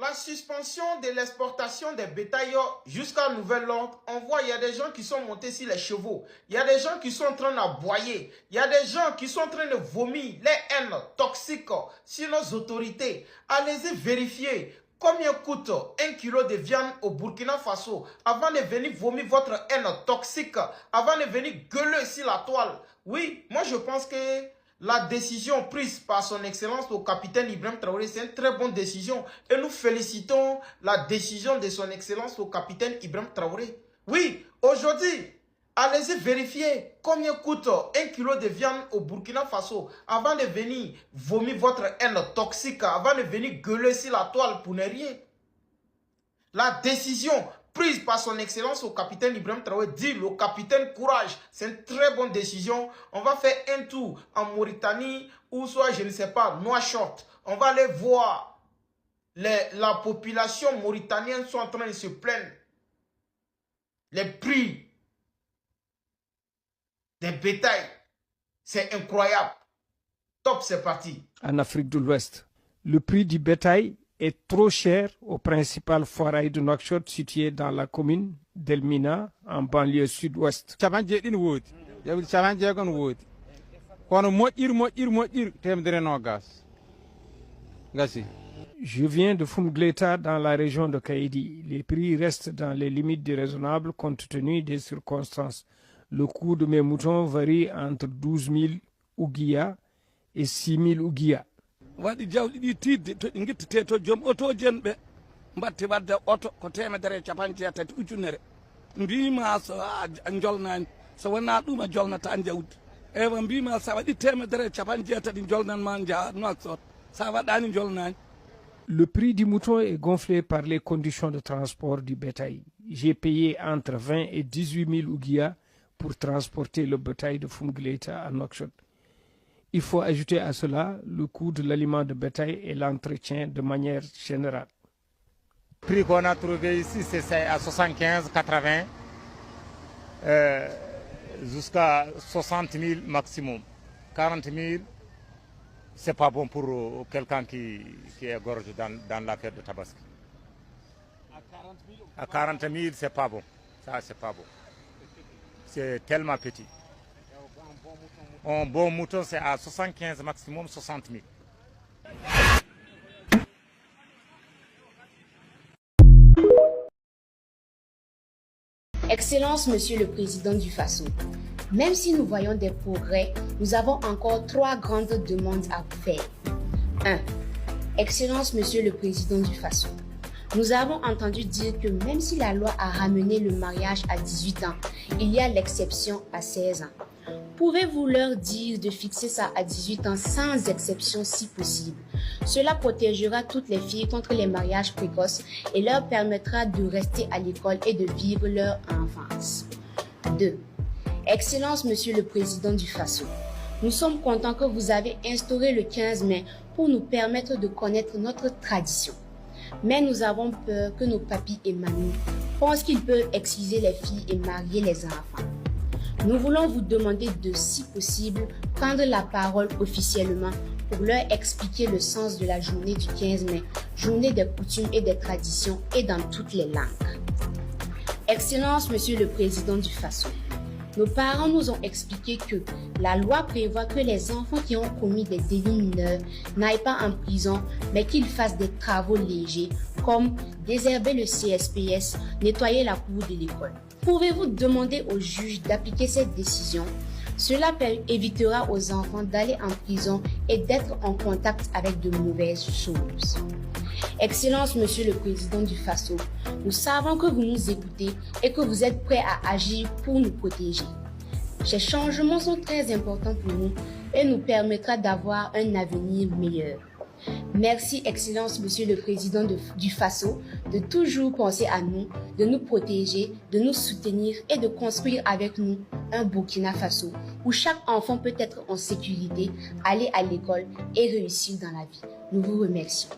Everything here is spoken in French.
La suspension de l'exportation des bétails jusqu'à nouvel ordre, on voit il y a des gens qui sont montés sur les chevaux, il y a des gens qui sont en train d'aboyer, il y a des gens qui sont en train de vomir les haines toxiques sur nos autorités. Allez-y vérifier combien coûte 1 kilo de viande au Burkina Faso avant de venir vomir votre haine toxique, avant de venir gueuler sur la toile. Oui, moi je pense que la décision prise par son excellence le capitaine Ibrahim Traoré, c'est une très bonne décision. Et nous félicitons la décision de son excellence le capitaine Ibrahim Traoré. Oui, aujourd'hui, allez-y vérifier combien coûte 1 kilo de viande au Burkina Faso avant de venir vomir votre haine toxique, avant de venir gueuler sur la toile pour ne rien. La décision prise par son excellence au capitaine Ibrahim Traoré dit le capitaine courage, c'est une très bonne décision. On va faire un tour en Mauritanie ou soit je ne sais pas, Nouakchott. On va aller voir la population mauritanienne sont en train de se plaindre. Les prix des bétails, c'est incroyable. Top, c'est parti. En Afrique de l'Ouest, le prix du bétail est trop cher au principal foirail de Nouakchott situé dans la commune d'Elmina en banlieue sud-ouest. Je viens de Fumgleta dans la région de Kaïdi. Les prix restent dans les limites du raisonnable compte tenu des circonstances. Le coût de mes moutons varie entre 12 000 ouguiya et 6 000 ouguiya. waɗi jawɗi ɗi tidde to ɗi guittete to joom otoji en ɓe mbatte wadde oto ko 160 ujunere mbima so a jolnani so wona ɗum a jolnata jawdi ewa mbima sa waɗi 160 jolnanma jaa Nouakchott sa waɗani jolnani. Le prix du mouton est gonflé par les conditions de transport du bétail. J'ai payé entre 20 et 18 000 ouguiya pour transporter le bétail de Fumgleta à Nouakchott. Il faut ajouter à cela le coût de l'aliment de bétail et l'entretien de manière générale. Le prix qu'on a trouvé ici, c'est à 75, 80, jusqu'à 60 000 maximum. 40 000, c'est pas bon pour quelqu'un qui est gorge dans l'affaire de Tabaski. À 40 000, c'est pas bon. Ça, c'est pas bon. C'est tellement petit. Un bon mouton, c'est à 75 maximum, 60 000. Excellence, Monsieur le Président du Faso, même si nous voyons des progrès, nous avons encore 3 grandes demandes à vous faire. 1. Excellence, Monsieur le Président du Faso, nous avons entendu dire que même si la loi a ramené le mariage à 18 ans, il y a l'exception à 16 ans. Pouvez-vous leur dire de fixer ça à 18 ans sans exception si possible? Cela protégera toutes les filles contre les mariages précoces et leur permettra de rester à l'école et de vivre leur enfance. 2. Excellence, Monsieur le Président du Faso, nous sommes contents que vous avez instauré le 15 mai pour nous permettre de connaître notre tradition. Mais nous avons peur que nos papis et mamies pensent qu'ils peuvent exciser les filles et marier les enfants. Nous voulons vous demander de, si possible, prendre la parole officiellement pour leur expliquer le sens de la journée du 15 mai, journée des coutumes et des traditions et dans toutes les langues. Excellence, Monsieur le Président du Faso, nos parents nous ont expliqué que la loi prévoit que les enfants qui ont commis des délits mineurs n'aillent pas en prison, mais qu'ils fassent des travaux légers comme désherber le CSPS, nettoyer la cour de l'école. Pouvez-vous demander au juge d'appliquer cette décision? Cela évitera aux enfants d'aller en prison et d'être en contact avec de mauvaises choses. Excellence, Monsieur le Président du Faso, nous savons que vous nous écoutez et que vous êtes prêts à agir pour nous protéger. Ces changements sont très importants pour nous et nous permettra d'avoir un avenir meilleur. Merci, Excellence, Monsieur le Président du Faso, de toujours penser à nous, de nous protéger, de nous soutenir et de construire avec nous un Burkina Faso où chaque enfant peut être en sécurité, aller à l'école et réussir dans la vie. Nous vous remercions.